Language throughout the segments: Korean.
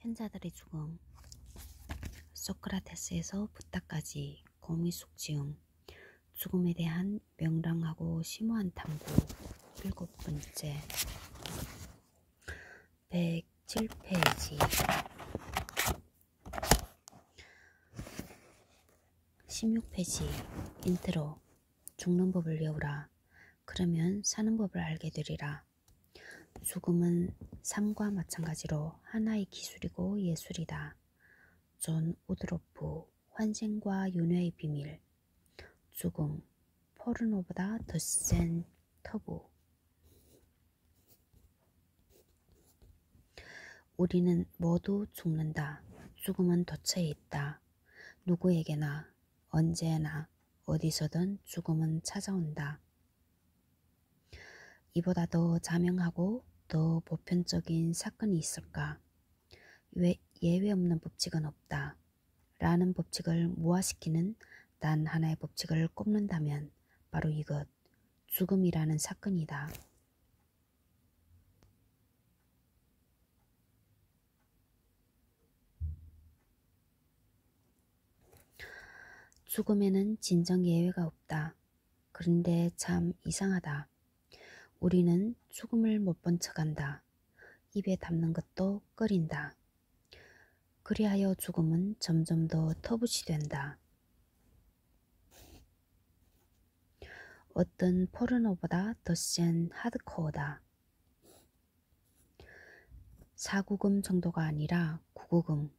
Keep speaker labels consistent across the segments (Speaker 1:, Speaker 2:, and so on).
Speaker 1: 현자들의 죽음, 소크라테스에서 부탁까지 고미숙지음, 죽음에 대한 명랑하고 심오한 탐구. 7번째 107페이지 16페이지 인트로. 죽는 법을 외우라. 그러면 사는 법을 알게 되리라. 죽음은 삶과 마찬가지로 하나의 기술이고 예술이다. 존 우드로프, 환생과 윤회의 비밀. 죽음, 포르노보다 더 센 터부. 우리는 모두 죽는다. 죽음은 도처에 있다. 누구에게나, 언제나, 어디서든 죽음은 찾아온다. 이보다 더 자명하고 더 보편적인 사건이 있을까? 왜 예외 없는 법칙은 없다. 라는 법칙을 무화시키는 단 하나의 법칙을 꼽는다면 바로 이것, 죽음이라는 사건이다. 죽음에는 진정 예외가 없다. 그런데 참 이상하다. 우리는 죽음을 못 본 척한다. 입에 담는 것도 꺼린다. 그리하여 죽음은 점점 더 터부시 된다. 어떤 포르노보다 더 센 하드코어다. 4구금 정도가 아니라 9구금.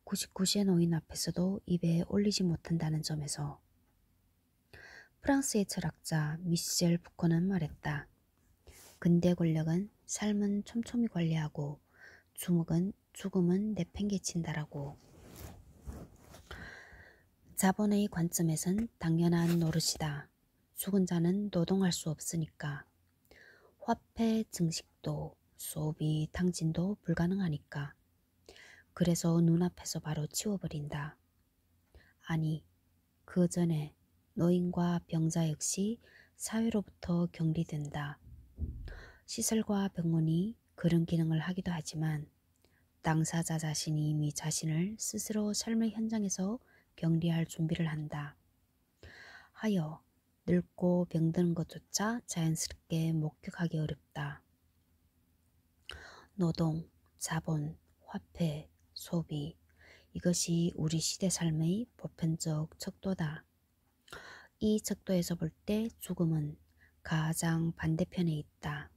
Speaker 1: 99세 노인 앞에서도 입에 올리지 못한다는 점에서. 프랑스의 철학자 미셸 푸코는 말했다. 근대 권력은 삶은 촘촘히 관리하고 죽음은 내팽개친다라고. 자본의 관점에선 당연한 노릇이다. 죽은 자는 노동할 수 없으니까. 화폐 증식도 소비 탕진도 불가능하니까. 그래서 눈앞에서 바로 치워버린다. 아니, 그 전에 노인과 병자 역시 사회로부터 격리된다. 시설과 병원이 그런 기능을 하기도 하지만 당사자 자신이 이미 자신을 스스로 삶의 현장에서 격리할 준비를 한다. 하여 늙고 병드는 것조차 자연스럽게 목격하기 어렵다. 노동, 자본, 화폐, 소비, 이것이 우리 시대 삶의 보편적 척도다. 이 척도에서 볼 때 죽음은 가장 반대편에 있다.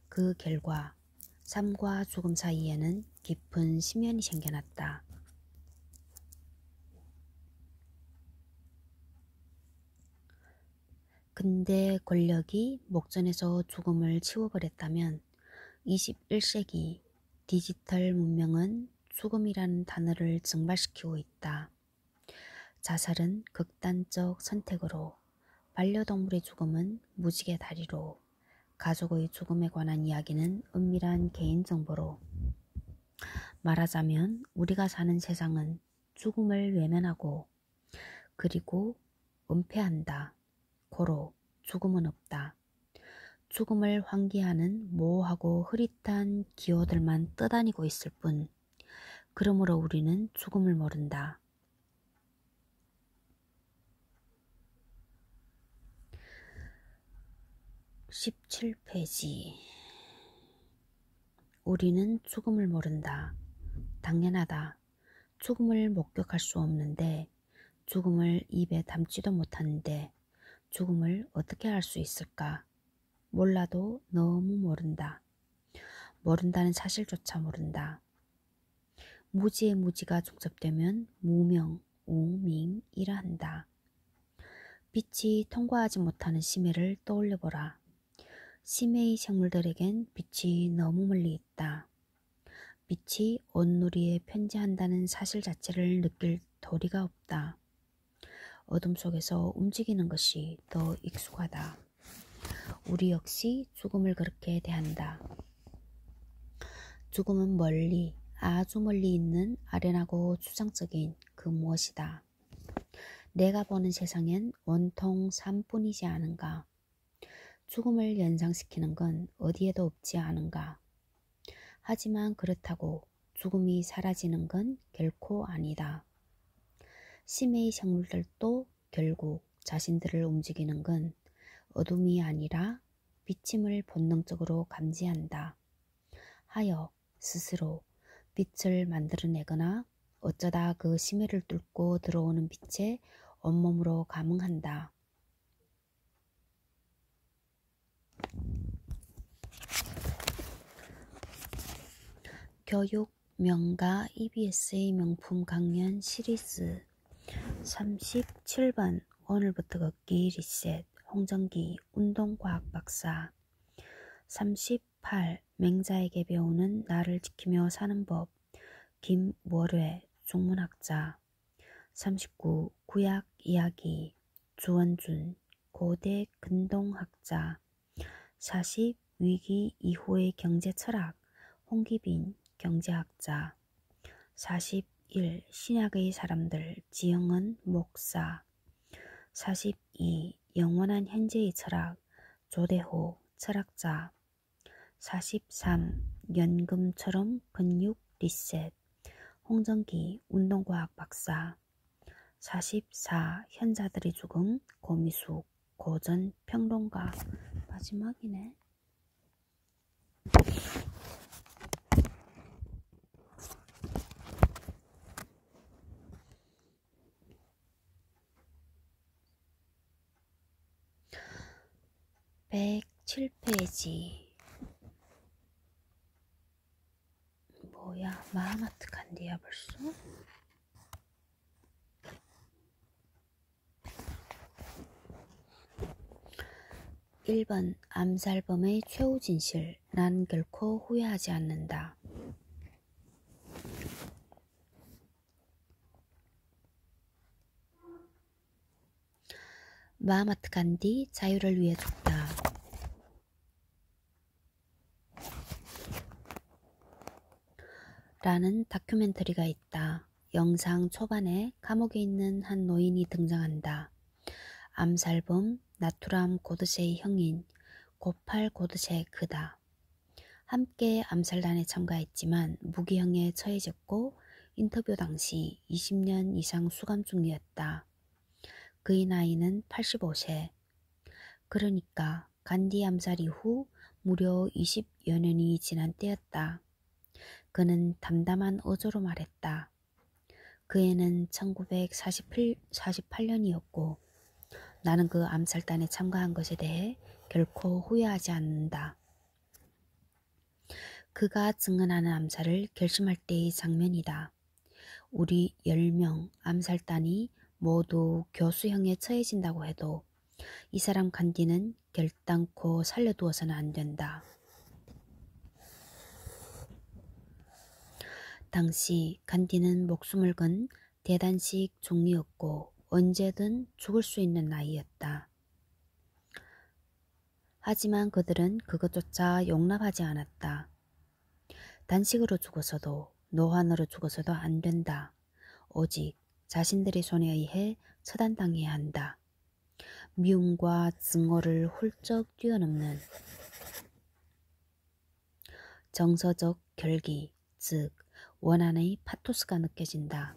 Speaker 1: 그 결과 삶과 죽음 사이에는 깊은 심연이 생겨났다. 근대 권력이 목전에서 죽음을 치워버렸다면 21세기 디지털 문명은 죽음이라는 단어를 증발시키고 있다. 자살은 극단적 선택으로, 반려동물의 죽음은 무지개 다리로, 가족의 죽음에 관한 이야기는 은밀한 개인정보로. 말하자면 우리가 사는 세상은 죽음을 외면하고 그리고 은폐한다. 고로 죽음은 없다. 죽음을 환기하는 모호하고 흐릿한 기호들만 떠다니고 있을 뿐. 그러므로 우리는 죽음을 모른다. (17페이지) 우리는 죽음을 모른다. 당연하다. 죽음을 목격할 수 없는데, 죽음을 입에 담지도 못하는데 죽음을 어떻게 알 수 있을까? 몰라도 너무 모른다. 모른다는 사실조차 모른다. 무지의 무지가 중첩되면 무명, 우밍이라 한다. 빛이 통과하지 못하는 심해를 떠올려보라. 심해의 생물들에겐 빛이 너무 멀리 있다. 빛이 온누리에 편지한다는 사실 자체를 느낄 도리가 없다. 어둠 속에서 움직이는 것이 더 익숙하다. 우리 역시 죽음을 그렇게 대한다. 죽음은 멀리, 아주 멀리 있는 아련하고 추상적인 그 무엇이다. 내가 보는 세상엔 온통 삶뿐이지 않은가. 죽음을 연상시키는 건 어디에도 없지 않은가. 하지만 그렇다고 죽음이 사라지는 건 결코 아니다. 심해의 생물들도 결국 자신들을 움직이는 건 어둠이 아니라 비침을 본능적으로 감지한다 하여 스스로 빛을 만들어내거나 어쩌다 그 심해를 뚫고 들어오는 빛에 온몸으로 감응한다. 교육 명가 EBS의 명품 강연 시리즈 37번 오늘부터 걷기 리셋 홍정기 운동과학 박사 38 맹자에게 배우는 나를 지키며 사는 법 김월회 중문학자 39 구약 이야기 주원준 고대 근동학자 40 위기 이후의 경제 철학 홍기빈 경제학자 41 신약의 사람들 지영은 목사 42 영원한 현재의 철학 조대호 철학자 43 연금처럼 근육 리셋 홍정기 운동과학 박사 44 현자들의 죽음 고미숙 고전 평론가 마지막이네. (107페이지) 뭐야 마하마트 간디야 벌써? 1번 암살범의 최후 진실 난 결코 후회하지 않는다. 마하마트 간디 자유를 위해 죽다. 라는 다큐멘터리가 있다. 영상 초반에 감옥에 있는 한 노인이 등장한다. 암살범 나투람 고드세의 형인 고팔 고드세 그다. 함께 암살단에 참가했지만 무기형에 처해졌고 인터뷰 당시 20년 이상 수감 중이었다. 그의 나이는 85세. 그러니까 간디 암살 이후 무려 20여 년이 지난 때였다. 그는 담담한 어조로 말했다. 그 해는 1948년이었고 나는 그 암살단에 참가한 것에 대해 결코 후회하지 않는다. 그가 증언하는 암살을 결심할 때의 장면이다. 우리 10명 암살단이 모두 교수형에 처해진다고 해도 이 사람 간디는 결단코 살려두어서는 안 된다. 당시 간디는 목숨을 건 대단식 종이었고 언제든 죽을 수 있는 나이였다. 하지만 그들은 그것조차 용납하지 않았다. 단식으로 죽어서도 노환으로 죽어서도 안 된다. 오직 자신들의 손에 의해 처단당해야 한다. 미움과 증오를 훌쩍 뛰어넘는 정서적 결기, 즉 원한의 파토스가 느껴진다.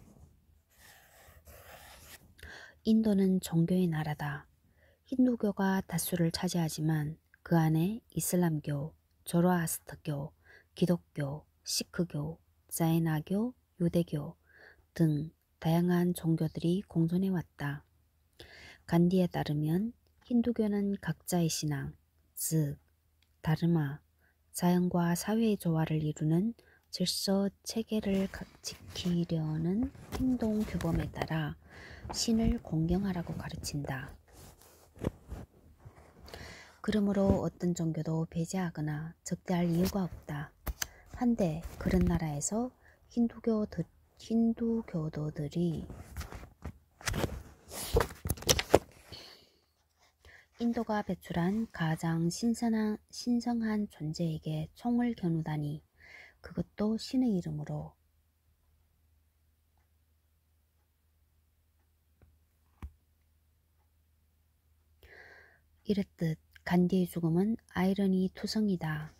Speaker 1: 인도는 종교의 나라다. 힌두교가 다수를 차지하지만 그 안에 이슬람교, 조로아스터교, 기독교, 시크교, 자이나교, 유대교 등 다양한 종교들이 공존해왔다. 간디에 따르면 힌두교는 각자의 신앙, 즉 다르마, 자연과 사회의 조화를 이루는 질서 체계를 지키려는 행동 규범에 따라 신을 공경하라고 가르친다. 그러므로 어떤 종교도 배제하거나 적대할 이유가 없다. 한데 그런 나라에서 힌두교도들이 인도가 배출한 가장 신성한 존재에게 총을 겨누다니 그것도 신의 이름으로. 이랬듯 간디의 죽음은 아이러니 투성이다.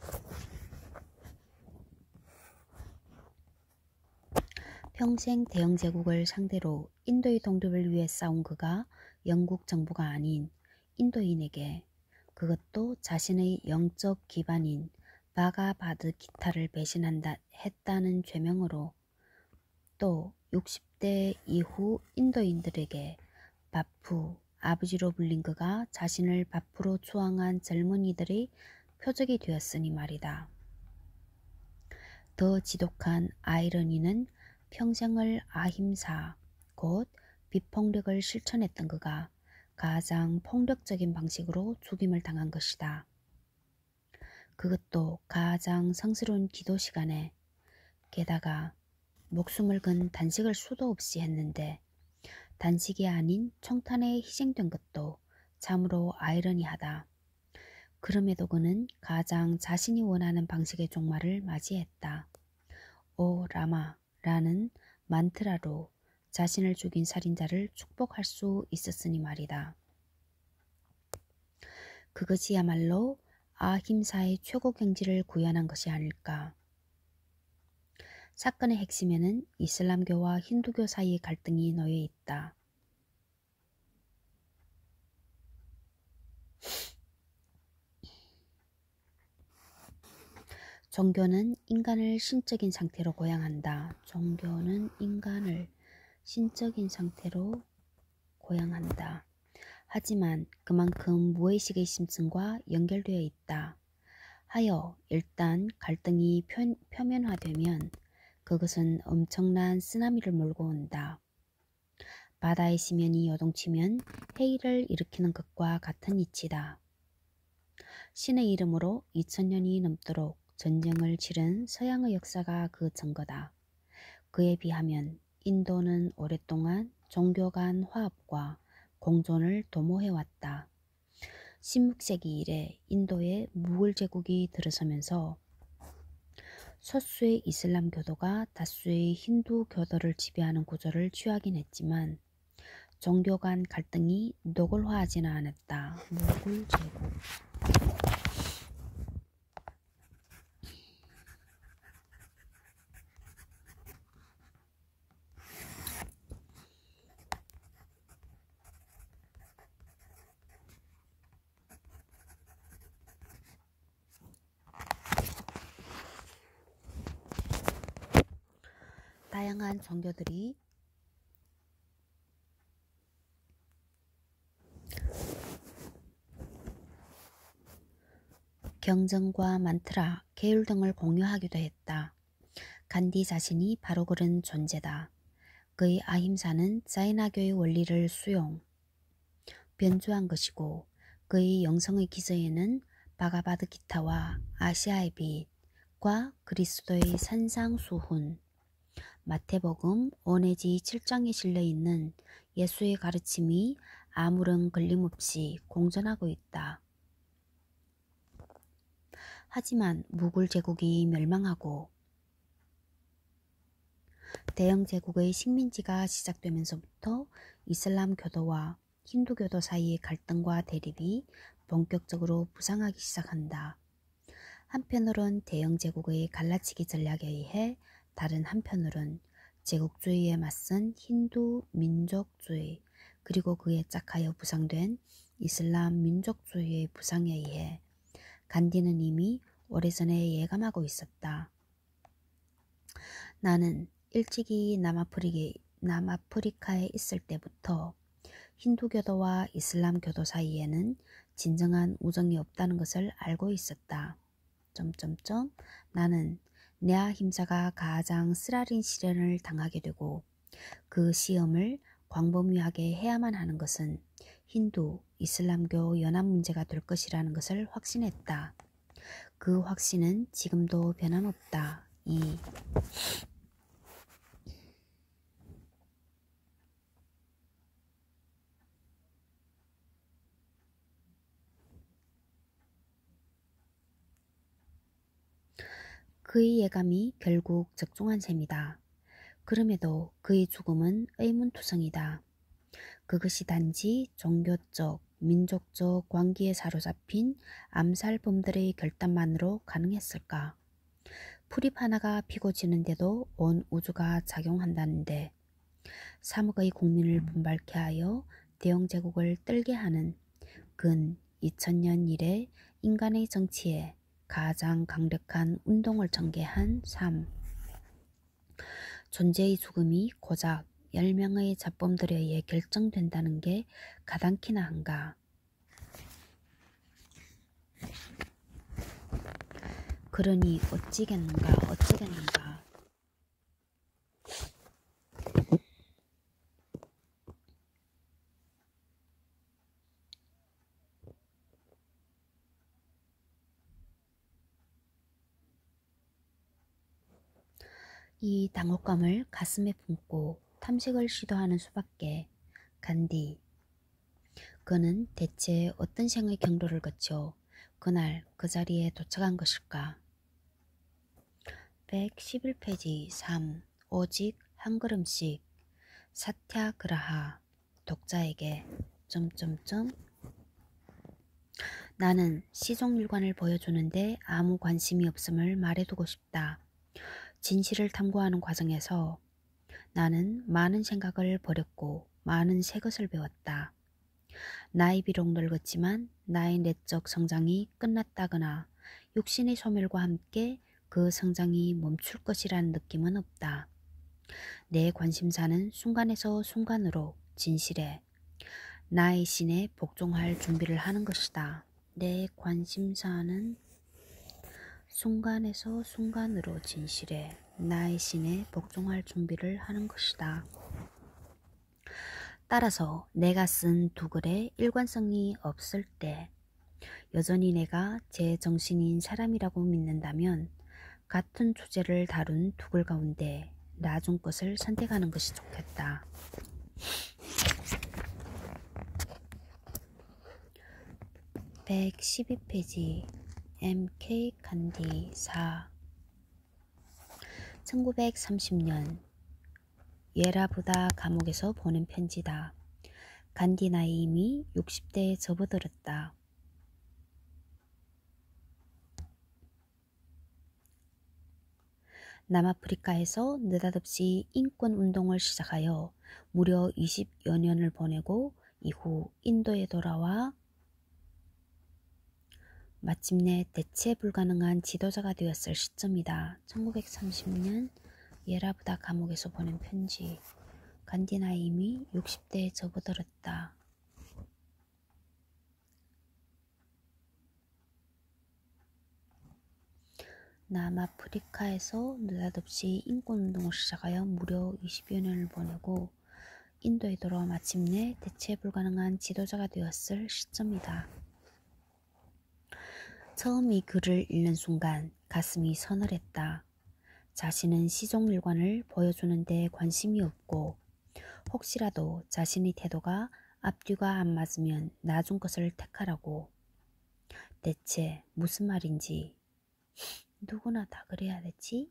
Speaker 1: 평생 대영 제국을 상대로 인도의 독립을 위해 싸운 그가 영국 정부가 아닌 인도인에게, 그것도 자신의 영적 기반인 바가바드 기타를 배신한다 했다는 죄명으로, 또 60대 이후 인도인들에게 바프, 아버지로 불린 그가 자신을 바프로 추앙한 젊은이들의 표적이 되었으니 말이다. 더 지독한 아이러니는 평생을 아힘사, 곧 비폭력을 실천했던 그가 가장 폭력적인 방식으로 죽임을 당한 것이다. 그것도 가장 성스러운 기도 시간에, 게다가 목숨을 건 단식을 수도 없이 했는데 단식이 아닌 총탄에 희생된 것도 참으로 아이러니하다. 그럼에도 그는 가장 자신이 원하는 방식의 종말을 맞이했다. 오 라마라는 만트라로 자신을 죽인 살인자를 축복할 수 있었으니 말이다. 그것이야말로 아힘사의 최고 경지를 구현한 것이 아닐까. 사건의 핵심에는 이슬람교와 힌두교 사이의 갈등이 놓여 있다. 종교는 인간을 신적인 상태로 고양한다. 종교는 인간을 신적인 상태로 고양한다. 하지만 그만큼 무의식의 심층과 연결되어 있다. 하여 일단 갈등이 표면화되면 그것은 엄청난 쓰나미를 몰고 온다. 바다의 지면이 요동치면 해일을 일으키는 것과 같은 이치다. 신의 이름으로 2000년이 넘도록 전쟁을 치른 서양의 역사가 그 증거다. 그에 비하면 인도는 오랫동안 종교 간 화합과 공존을 도모해왔다. 16세기 이래 인도에 무굴 제국이 들어서면서 소수의 이슬람 교도가 다수의 힌두 교도를 지배하는 구조를 취하긴 했지만 종교 간 갈등이 노골화하지는 않았다. 무굴 제국. 다양한 종교들이 경전과 만트라, 계율 등을 공유하기도 했다. 간디 자신이 바로 그런 존재다. 그의 아힘사는 자이나교의 원리를 변주한 것이고 그의 영성의 기저에는 바가바드 기타와 아시아의 빛과 그리스도의 산상수훈, 마태복음 5 내지 7장에 실려있는 예수의 가르침이 아무런 걸림없이 공존하고 있다. 하지만 무굴 제국이 멸망하고 대영 제국의 식민지가 시작되면서부터 이슬람 교도와 힌두 교도 사이의 갈등과 대립이 본격적으로 부상하기 시작한다. 한편으론 대영 제국의 갈라치기 전략에 의해 다른 한편으론 제국주의에 맞선 힌두 민족주의 그리고 그에 짝하여 부상된 이슬람 민족주의의 부상에 의해 간디는 이미 오래전에 예감하고 있었다. 나는 일찍이 남아프리카에 있을 때부터 힌두교도와 이슬람교도 사이에는 진정한 우정이 없다는 것을 알고 있었다. 나는 내 아힘사가 가장 쓰라린 시련을 당하게 되고 그 시험을 광범위하게 해야만 하는 것은 힌두, 이슬람교 연합 문제가 될 것이라는 것을 확신했다. 그 확신은 지금도 변함없다. 그의 예감이 결국 적중한 셈이다. 그럼에도 그의 죽음은 의문투성이다. 그것이 단지 종교적, 민족적 광기에 사로잡힌 암살범들의 결단만으로 가능했을까? 풀잎 하나가 피고 지는데도 온 우주가 작용한다는데 3억의 국민을 분발케 하여 대영 제국을 떨게 하는 근 2000년 이래 인간의 정치에 가장 강력한 운동을 전개한 3. 존재의 죽음이 고작 10명의 잡범들에 의해 결정된다는 게 가당키나 한가. 그러니 어찌겠는가. 이 당혹감을 가슴에 품고 탐색을 시도하는 수밖에. 간디. 그는 대체 어떤 생의 경로를 거쳐 그날 그 자리에 도착한 것일까? 111페이지 3. 오직 한 걸음씩. 사티아그라하. 독자에게 나는 시종일관을 보여주는데 아무 관심이 없음을 말해두고 싶다. 진실을 탐구하는 과정에서 나는 많은 생각을 버렸고 많은 새 것을 배웠다. 나이 비록 늙었지만 나의 내적 성장이 끝났다거나 육신의 소멸과 함께 그 성장이 멈출 것이라는 느낌은 없다. 내 관심사는 순간에서 순간으로 진실에 나의 신에 복종할 준비를 하는 것이다. 내 관심사는 순간에서 순간으로 진실에 나의 신에 복종할 준비를 하는 것이다. 따라서 내가 쓴 두 글에 일관성이 없을 때 여전히 내가 제 정신인 사람이라고 믿는다면 같은 주제를 다룬 두 글 가운데 나중 것을 선택하는 것이 좋겠다. 112페이지 MK 간디 4. 1930년 예라부다 감옥에서 보낸 편지다. 간디 나이 이미 60대에 접어들었다. 남아프리카에서 느닷없이 인권운동을 시작하여 무려 20여 년을 보내고 이후 인도에 돌아와 마침내 대체 불가능한 지도자가 되었을 시점이다. 1930년 예라부다 감옥에서 보낸 편지. 간디 나이 이미 60대에 접어들었다. 남아프리카에서 느닷없이 인권운동을 시작하여 무려 20여 년을 보내고 인도에 돌아와 마침내 대체 불가능한 지도자가 되었을 시점이다. 처음 이 글을 읽는 순간 가슴이 서늘했다. 자신은 시종일관을 보여주는 데 관심이 없고 혹시라도 자신의 태도가 앞뒤가 안 맞으면 나중 것을 택하라고. 대체 무슨 말인지. 누구나 다 그래야 되지?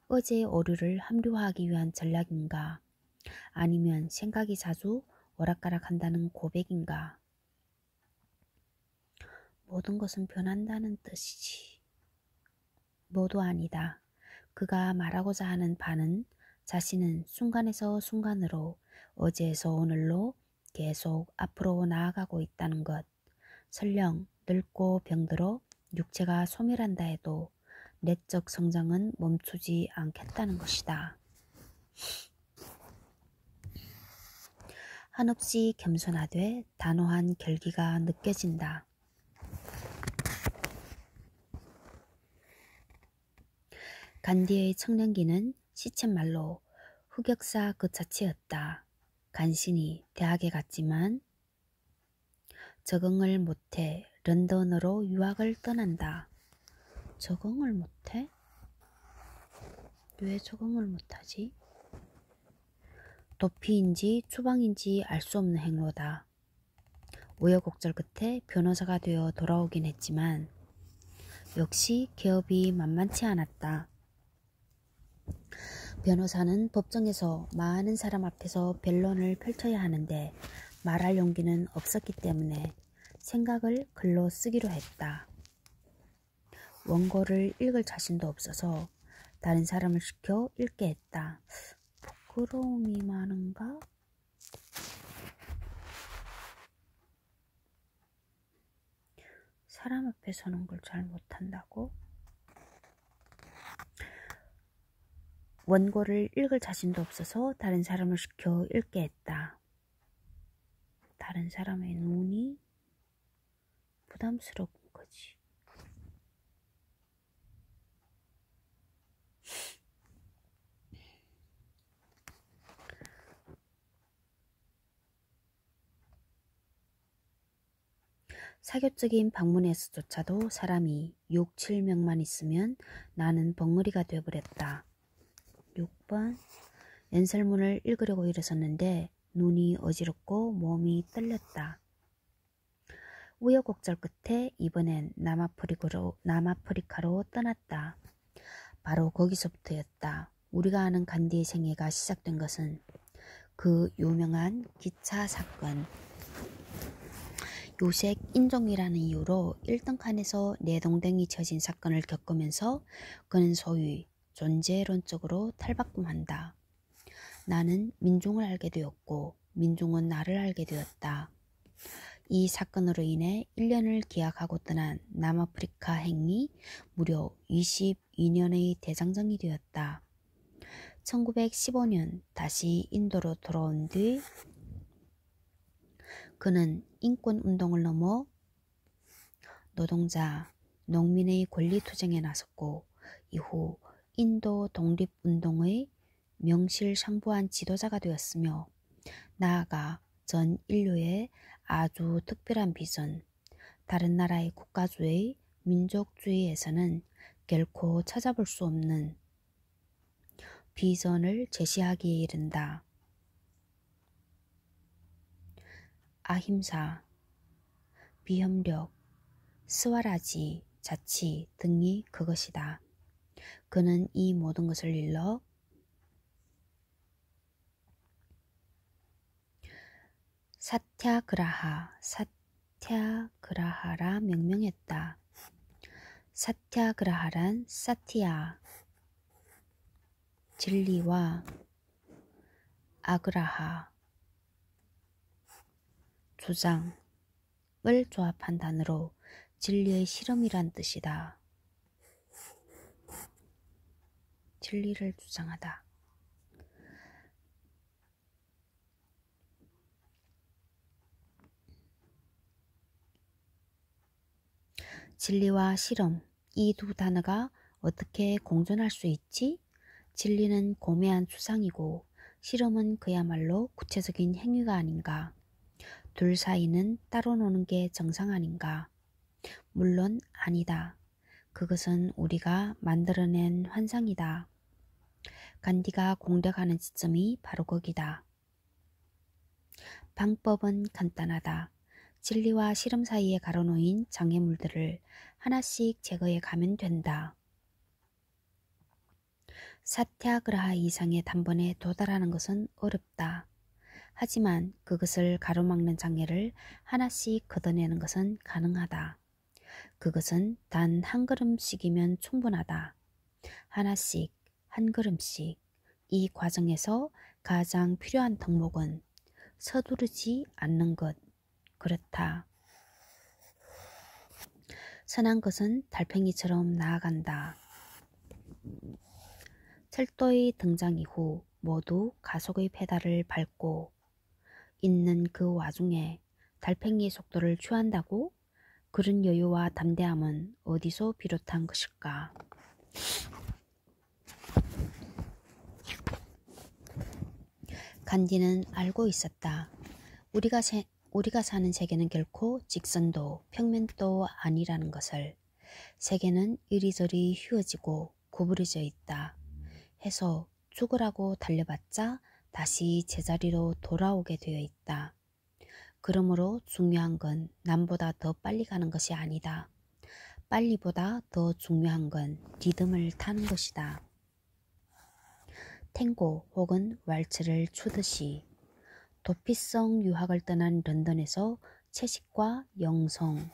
Speaker 1: 어제의 오류를 합리화하기 위한 전략인가? 아니면 생각이 자주 오락가락한다는 고백인가? 모든 것은 변한다는 뜻이지. 모두 아니다. 그가 말하고자 하는 바는 자신은 순간에서 순간으로 어제에서 오늘로 계속 앞으로 나아가고 있다는 것. 설령 늙고 병들어 육체가 소멸한다 해도 내적 성장은 멈추지 않겠다는 것이다. 한없이 겸손하되 단호한 결기가 느껴진다. 간디의 청년기는 시쳇말로 흑역사 그 자체였다. 간신히 대학에 갔지만 적응을 못해 런던으로 유학을 떠난다. 적응을 못해? 왜 적응을 못하지? 도피인지 추방인지 알 수 없는 행로다. 우여곡절 끝에 변호사가 되어 돌아오긴 했지만 역시 개업이 만만치 않았다. 변호사는 법정에서 많은 사람 앞에서 변론을 펼쳐야 하는데 말할 용기는 없었기 때문에 생각을 글로 쓰기로 했다. 원고를 읽을 자신도 없어서 다른 사람을 시켜 읽게 했다. 부끄러움이 많은가? 사람 앞에 서는 걸 잘 못한다고? 원고를 읽을 자신도 없어서 다른 사람을 시켜 읽게 했다. 다른 사람의 눈이 부담스러운 거지. 사교적인 방문에서조차도 사람이 6, 7명만 있으면 나는 벙어리가 되어버렸다. 6번 연설문을 읽으려고 일어섰는데 눈이 어지럽고 몸이 떨렸다. 우여곡절 끝에 이번엔 남아프리카로 떠났다. 바로 거기서부터였다. 우리가 아는 간디의 생애가 시작된 것은 그 유명한 기차 사건. 요색 인종이라는 이유로 1등 칸에서 내동댕이 쳐진 사건을 겪으면서 그는 소위 존재론적으로 탈바꿈한다. 나는 민중을 알게 되었고 민중은 나를 알게 되었다. 이 사건으로 인해 1년을 기약하고 떠난 남아프리카 행이 무려 22년의 대장정이 되었다. 1915년 다시 인도로 돌아온 뒤 그는 인권운동을 넘어 노동자, 농민의 권리투쟁에 나섰고 이후 인도 독립운동의 명실상부한 지도자가 되었으며 나아가 전 인류의 아주 특별한 비전, 다른 나라의 국가주의, 민족주의에서는 결코 찾아볼 수 없는 비전을 제시하기에 이른다. 아힘사, 비협력, 스와라지, 자치 등이 그것이다. 그는 이 모든 것을 일러 사티아그라하라 명명했다. 사티아그라하란 사티아, 진리와 아그라하, 주장을 조합한 단어로 진리의 실험이란 뜻이다. 진리를 주장하다. 진리와 실험, 이 두 단어가 어떻게 공존할 수 있지? 진리는 고매한 추상이고 실험은 그야말로 구체적인 행위가 아닌가? 둘 사이는 따로 노는 게 정상 아닌가? 물론 아니다. 그것은 우리가 만들어낸 환상이다. 간디가 공략하는 지점이 바로 거기다. 방법은 간단하다. 진리와 실험 사이에 가로놓인 장애물들을 하나씩 제거해 가면 된다. 사티아그라하 이상의 단번에 도달하는 것은 어렵다. 하지만 그것을 가로막는 장애를 하나씩 걷어내는 것은 가능하다. 그것은 단 한 걸음씩이면 충분하다. 하나씩, 한 걸음씩. 이 과정에서 가장 필요한 덕목은 서두르지 않는 것. 그렇다. 선한 것은 달팽이처럼 나아간다. 철도의 등장 이후 모두 가속의 페달을 밟고 있는 그 와중에 달팽이의 속도를 취한다고? 그런 여유와 담대함은 어디서 비롯한 것일까? 간디는 알고 있었다. 우리가 사는 세계는 결코 직선도 평면도 아니라는 것을. 세계는 이리저리 휘어지고 구부러져 있다. 해서 죽으라고 달려봤자 다시 제자리로 돌아오게 되어 있다. 그러므로 중요한 건 남보다 더 빨리 가는 것이 아니다. 빨리보다 더 중요한 건 리듬을 타는 것이다. 탱고 혹은 왈츠를 추듯이 도피성 유학을 떠난 런던에서 채식과 영성,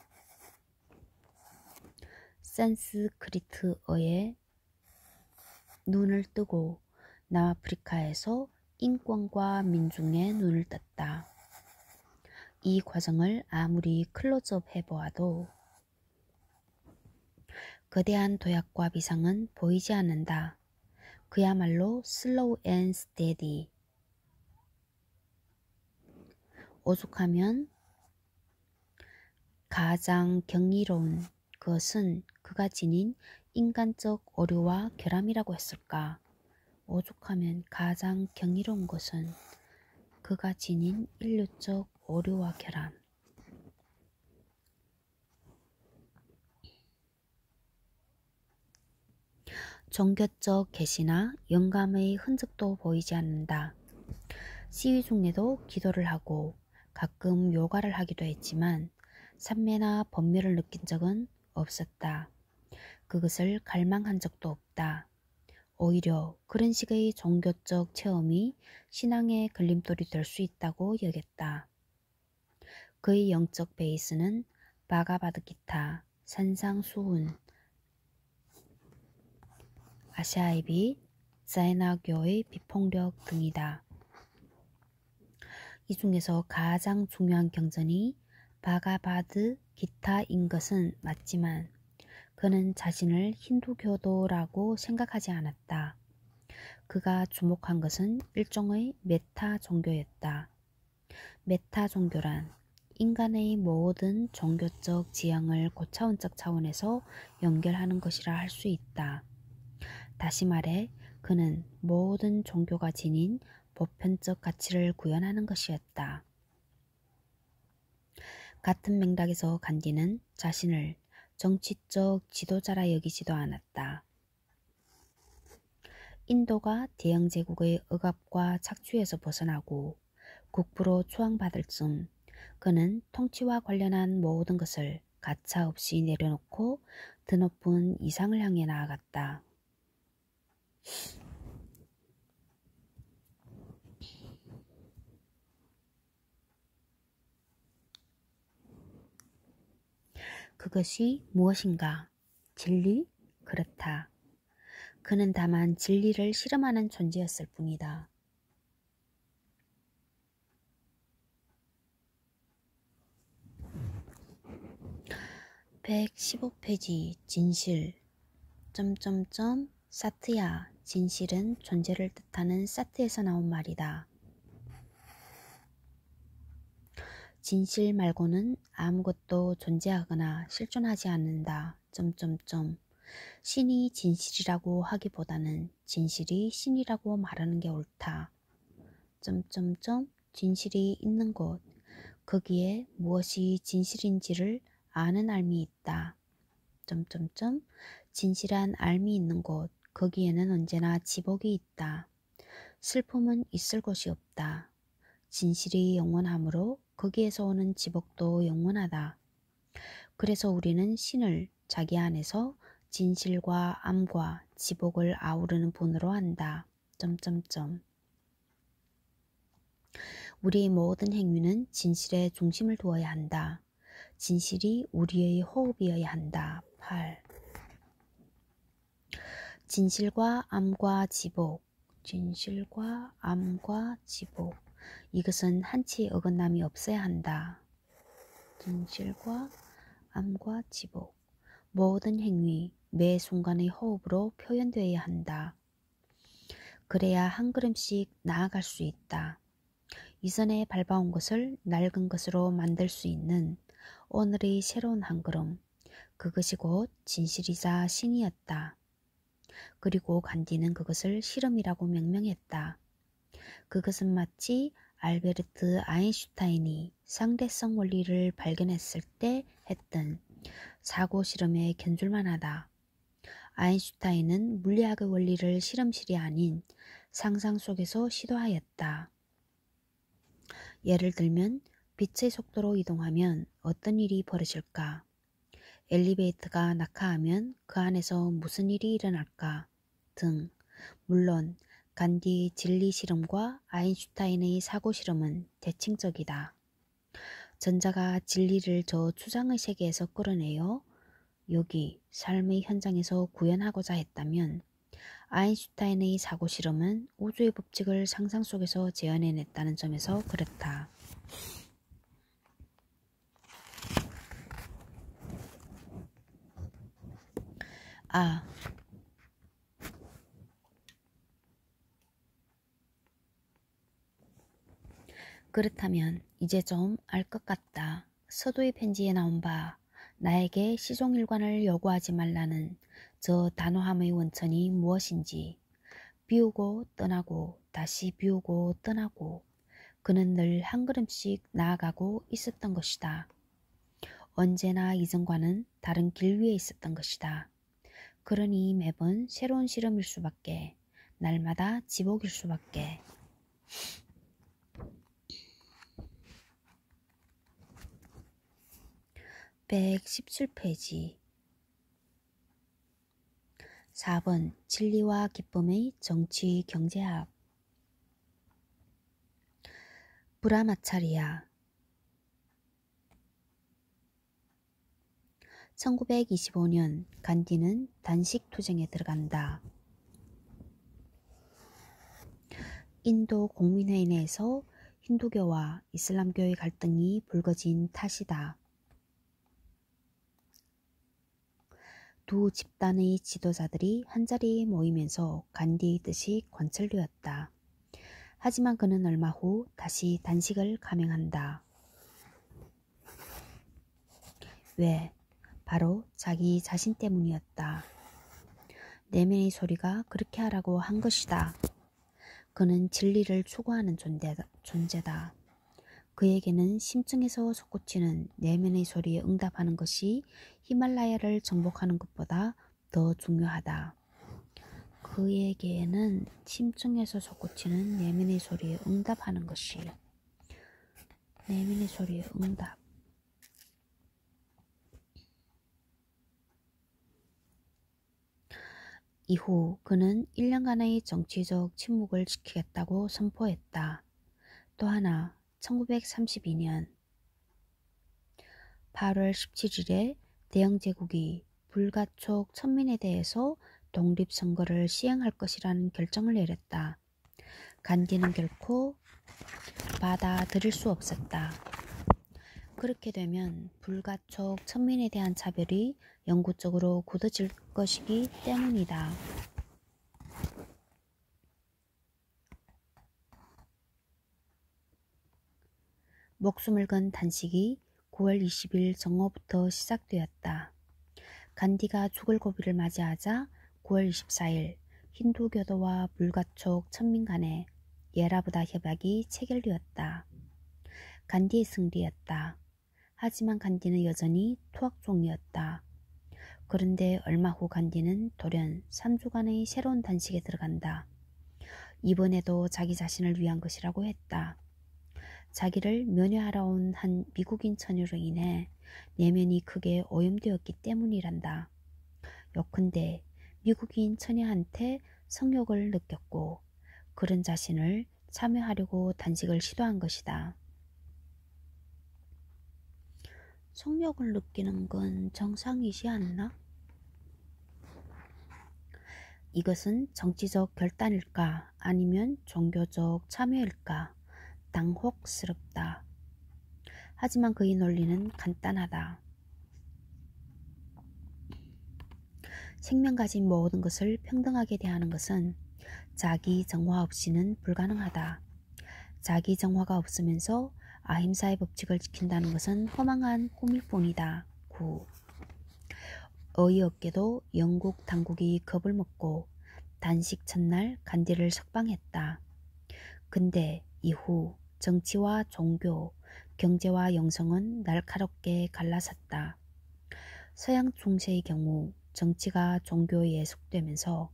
Speaker 1: 산스크리트어에 눈을 뜨고 남아프리카에서 인권과 민중의 눈을 떴다. 이 과정을 아무리 클로즈업 해보아도 거대한 도약과 비상은 보이지 않는다. 그야말로 슬로우 앤 스테디. 오죽하면 가장 경이로운 것은 그가 지닌 인간적 오류와 결함이라고 했을까? 오죽하면 가장 경이로운 것은 그가 지닌 인류적 오류와 결함. 종교적 계시나 영감의 흔적도 보이지 않는다. 시위 중에도 기도를 하고 가끔 요가를 하기도 했지만 삼매나 번뇌를 느낀 적은 없었다. 그것을 갈망한 적도 없다. 오히려 그런 식의 종교적 체험이 신앙의 걸림돌이 될 수 있다고 여겼다. 그의 영적 베이스는 바가바드기타, 산상수훈, 아샤이비, 자이나교의 비폭력 등이다. 이 중에서 가장 중요한 경전이 바가바드 기타인 것은 맞지만 그는 자신을 힌두교도라고 생각하지 않았다. 그가 주목한 것은 일종의 메타 종교였다. 메타 종교란 인간의 모든 종교적 지향을 고차원적 차원에서 연결하는 것이라 할 수 있다. 다시 말해 그는 모든 종교가 지닌 보편적 가치를 구현하는 것이었다. 같은 맥락에서 간디는 자신을 정치적 지도자라 여기지도 않았다. 인도가 대영 제국의 억압과 착취에서 벗어나고 국부로 추앙받을 즈음 그는 통치와 관련한 모든 것을 가차없이 내려놓고 드높은 이상을 향해 나아갔다. 그것이 무엇인가? 진리? 그렇다. 그는 다만 진리를 실험하는 존재였을 뿐이다. 115페이지 진실 사트야. 진실은 존재를 뜻하는 사트에서 나온 말이다. 진실 말고는 아무것도 존재하거나 실존하지 않는다. 신이 진실이라고 하기보다는 진실이 신이라고 말하는 게 옳다. 진실이 있는 곳, 거기에 무엇이 진실인지를 아는 알미 있다. 진실한 알미 있는 곳, 거기에는 언제나 지복이 있다. 슬픔은 있을 곳이 없다. 진실이 영원하므로 거기에서 오는 지복도 영원하다. 그래서 우리는 신을 자기 안에서 진실과 암과 지복을 아우르는 분으로 한다. 우리의 모든 행위는 진실에 중심을 두어야 한다. 진실이 우리의 호흡이어야 한다. 8. 진실과 암과 지복. 이것은 한치의 어긋남이 없어야 한다. 진실과 암과 지복. 모든 행위, 매 순간의 호흡으로 표현되어야 한다. 그래야 한 걸음씩 나아갈 수 있다. 이전에 밟아온 것을 낡은 것으로 만들 수 있는 오늘의 새로운 한 걸음. 그것이 곧 진실이자 신이었다. 그리고 간디는 그것을 실험이라고 명명했다. 그것은 마치 알베르트 아인슈타인이 상대성 원리를 발견했을 때 했던 사고 실험에 견줄만 하다. 아인슈타인은 물리학의 원리를 실험실이 아닌 상상 속에서 시도하였다. 예를 들면 빛의 속도로 이동하면 어떤 일이 벌어질까? 엘리베이터가 낙하하면 그 안에서 무슨 일이 일어날까? 등. 물론 간디의 진리 실험과 아인슈타인의 사고 실험은 대칭적이다. 전자가 진리를 저 추상의 세계에서 끌어내어 여기 삶의 현장에서 구현하고자 했다면 아인슈타인의 사고 실험은 우주의 법칙을 상상 속에서 재현해냈다는 점에서 그렇다. 아, 그렇다면 이제 좀 알 것 같다. 서두의 편지에 나온 바 나에게 시종일관을 요구하지 말라는 저 단호함의 원천이 무엇인지 비우고 떠나고 다시 비우고 떠나고 그는 늘 한 걸음씩 나아가고 있었던 것이다. 언제나 이전과는 다른 길 위에 있었던 것이다. 그러니 매번 새로운 실험일 수밖에, 날마다 지복일 수밖에. 117페이지 4번 진리와 기쁨의 정치 경제학 브라마차리아 1925년 간디는 단식 투쟁에 들어간다. 인도 공민회의 내에서 힌두교와 이슬람교의 갈등이 불거진 탓이다. 두 집단의 지도자들이 한자리에 모이면서 간디의 뜻이 관철되었다. 하지만 그는 얼마 후 다시 단식을 감행한다. 왜? 바로 자기 자신 때문이었다. 내면의 소리가 그렇게 하라고 한 것이다. 그는 진리를 추구하는 존재다. 그에게는 심층에서 솟구치는 내면의 소리에 응답하는 것이 히말라야를 정복하는 것보다 더 중요하다. 그에게는 심층에서 솟구치는 내면의 소리에 응답하는 것이 내면의 소리에 응답. 이후 그는 1년간의 정치적 침묵을 지키겠다고 선포했다. 또 하나 1932년 8월 17일에 대영제국이 불가촉 천민에 대해서 독립선거를 시행할 것이라는 결정을 내렸다. 간디는 결코 받아들일 수 없었다. 그렇게 되면 불가촉 천민에 대한 차별이 영구적으로 굳어질 것이기 때문이다. 목숨을 건 단식이 9월 20일 정오부터 시작되었다. 간디가 죽을 고비를 맞이하자 9월 24일 힌두교도와 불가촉 천민 간의 예라부다 협약이 체결되었다. 간디의 승리였다. 하지만 간디는 여전히 투학종이었다. 그런데 얼마 후 간디는 돌연 3주간의 새로운 단식에 들어간다. 이번에도 자기 자신을 위한 것이라고 했다. 자기를 면회하러 온 한 미국인 처녀로 인해 내면이 크게 오염되었기 때문이란다. 요컨대 미국인 처녀한테 성욕을 느꼈고 그런 자신을 참여하려고 단식을 시도한 것이다. 성욕을 느끼는 건 정상이지 않나? 이것은 정치적 결단일까 아니면 종교적 참여일까? 당혹스럽다. 하지만 그의 논리는 간단하다. 생명 가진 모든 것을 평등하게 대하는 것은 자기 정화 없이는 불가능하다. 자기 정화가 없으면서 아힘사의 법칙을 지킨다는 것은 허망한 꿈일 뿐이다. 9. 어이없게도 영국 당국이 겁을 먹고 단식 첫날 간디를 석방했다. 근데 이후 정치와 종교, 경제와 영성은 날카롭게 갈라섰다. 서양 중세의 경우 정치가 종교에 예속되면서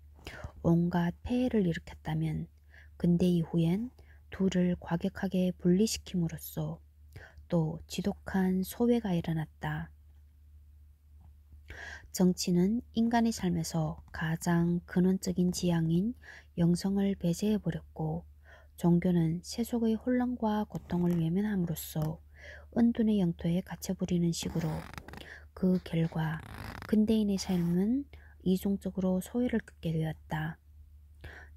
Speaker 1: 온갖 폐해를 일으켰다면 근대 이후엔 둘을 과격하게 분리시킴으로써 또 지독한 소외가 일어났다. 정치는 인간의 삶에서 가장 근원적인 지향인 영성을 배제해버렸고 종교는 세속의 혼란과 고통을 외면함으로써 은둔의 영토에 갇혀버리는 식으로 그 결과 근대인의 삶은 이중적으로 소외를 듣게 되었다.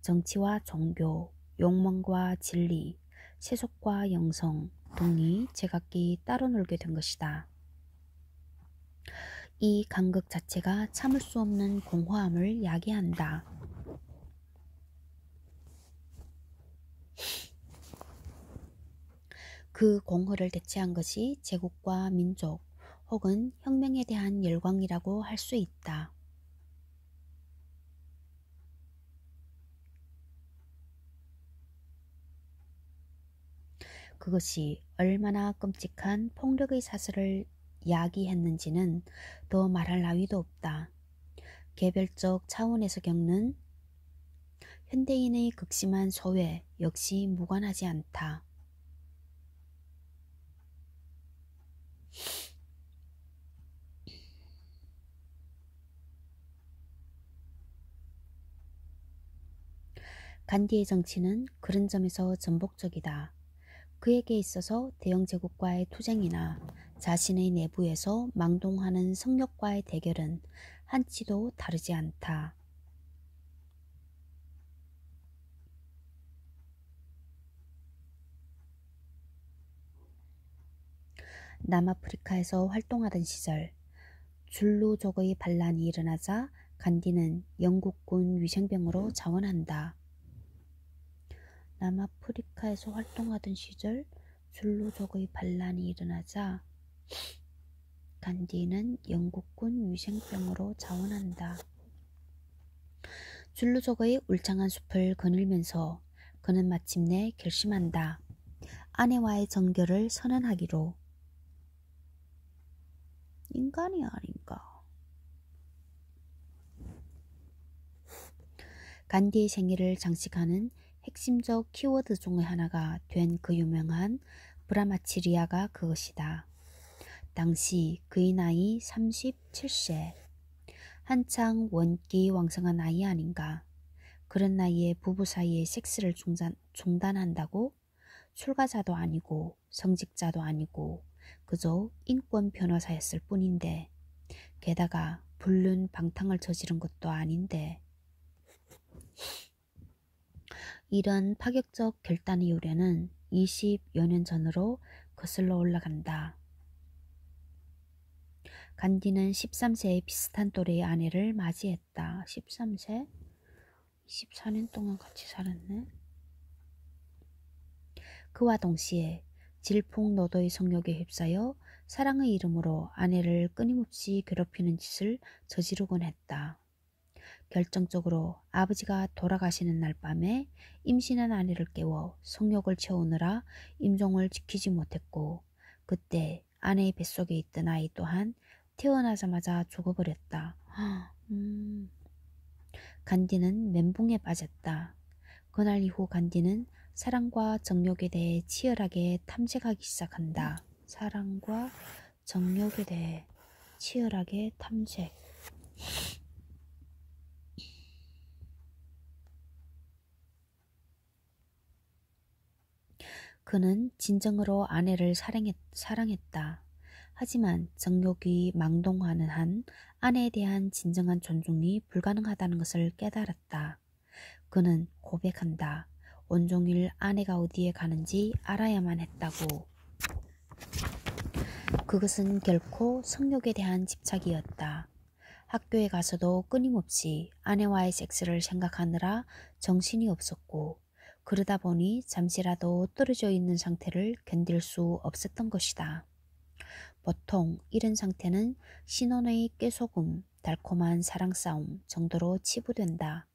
Speaker 1: 정치와 종교, 욕망과 진리, 세속과 영성 등이 제각기 따로 놀게 된 것이다. 이 간극 자체가 참을 수 없는 공허함을 야기한다. 그 공허를 대체한 것이 제국과 민족 혹은 혁명에 대한 열광이라고 할 수 있다. 그것이 얼마나 끔찍한 폭력의 사슬을 야기했는지는 더 말할 나위도 없다. 개별적 차원에서 겪는 현대인의 극심한 소외 역시 무관하지 않다. 간디의 정치는 그런 점에서 전복적이다. 그에게 있어서 대영 제국과의 투쟁이나 자신의 내부에서 망동하는 성욕과의 대결은 한치도 다르지 않다. 남아프리카에서 활동하던 시절 줄루족의 반란이 일어나자 간디는 영국군 위생병으로 자원한다. 남아프리카에서 활동하던 시절 줄루족의 반란이 일어나자 간디는 영국군 위생병으로 자원한다. 줄루족의 울창한 숲을 거닐면서 그는 마침내 결심한다. 아내와의 정결을 선언하기로. 인간이 아닌가. 간디의 생애를 장식하는 핵심적 키워드 중의 하나가 된 그 유명한 브라마치리아가 그것이다. 당시 그의 나이 37세. 한창 원기왕성한 나이 아닌가. 그런 나이에 부부 사이의 섹스를 중단한다고? 출가자도 아니고 성직자도 아니고 그저 인권 변호사였을 뿐인데 게다가 불륜 방탕을 저지른 것도 아닌데 이런 파격적 결단의 요래는 20여 년 전으로 거슬러 올라간다. 간디는 13세의 비슷한 또래의 아내를 맞이했다. 13세? 24년 동안 같이 살았네. 그와 동시에 질풍노도의 성욕에 휩싸여 사랑의 이름으로 아내를 끊임없이 괴롭히는 짓을 저지르곤 했다. 결정적으로 아버지가 돌아가시는 날 밤에 임신한 아내를 깨워 성욕을 채우느라 임종을 지키지 못했고 그때 아내의 뱃속에 있던 아이 또한 태어나자마자 죽어버렸다. 간디는 멘붕에 빠졌다. 그날 이후 간디는 사랑과 정욕에 대해 치열하게 탐색하기 시작한다. 사랑과 정욕에 대해 치열하게 탐색. 그는 진정으로 아내를 사랑했다. 하지만 정욕이 망동하는 한 아내에 대한 진정한 존중이 불가능하다는 것을 깨달았다. 그는 고백한다. 온종일 아내가 어디에 가는지 알아야만 했다고. 그것은 결코 성욕에 대한 집착이었다. 학교에 가서도 끊임없이 아내와의 섹스를 생각하느라 정신이 없었고 그러다 보니 잠시라도 떨어져 있는 상태를 견딜 수 없었던 것이다. 보통 이런 상태는 신혼의 깨소금, 달콤한 사랑 싸움 정도로 치부된다.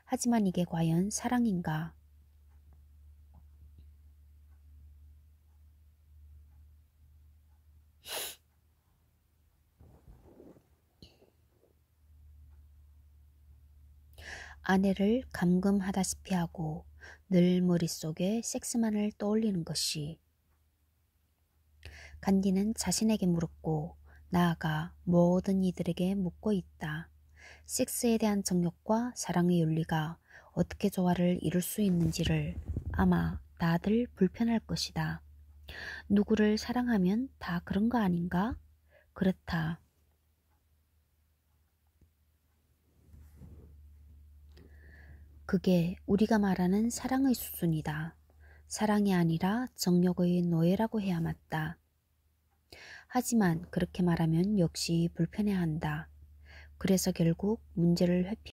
Speaker 1: 하지만 이게 과연 사랑인가? 아내를 감금하다시피 하고 늘 머릿속에 섹스만을 떠올리는 것이. 간디는 자신에게 물었고 나아가 모든 이들에게 묻고 있다. 섹스에 대한 정욕과 사랑의 윤리가 어떻게 조화를 이룰 수 있는지를. 아마 다들 불편할 것이다. 누구를 사랑하면 다 그런 거 아닌가? 그렇다. 그게 우리가 말하는 사랑의 수순이다. 사랑이 아니라 정욕의 노예라고 해야 맞다. 하지만 그렇게 말하면 역시 불편해한다. 그래서 결국 문제를 회피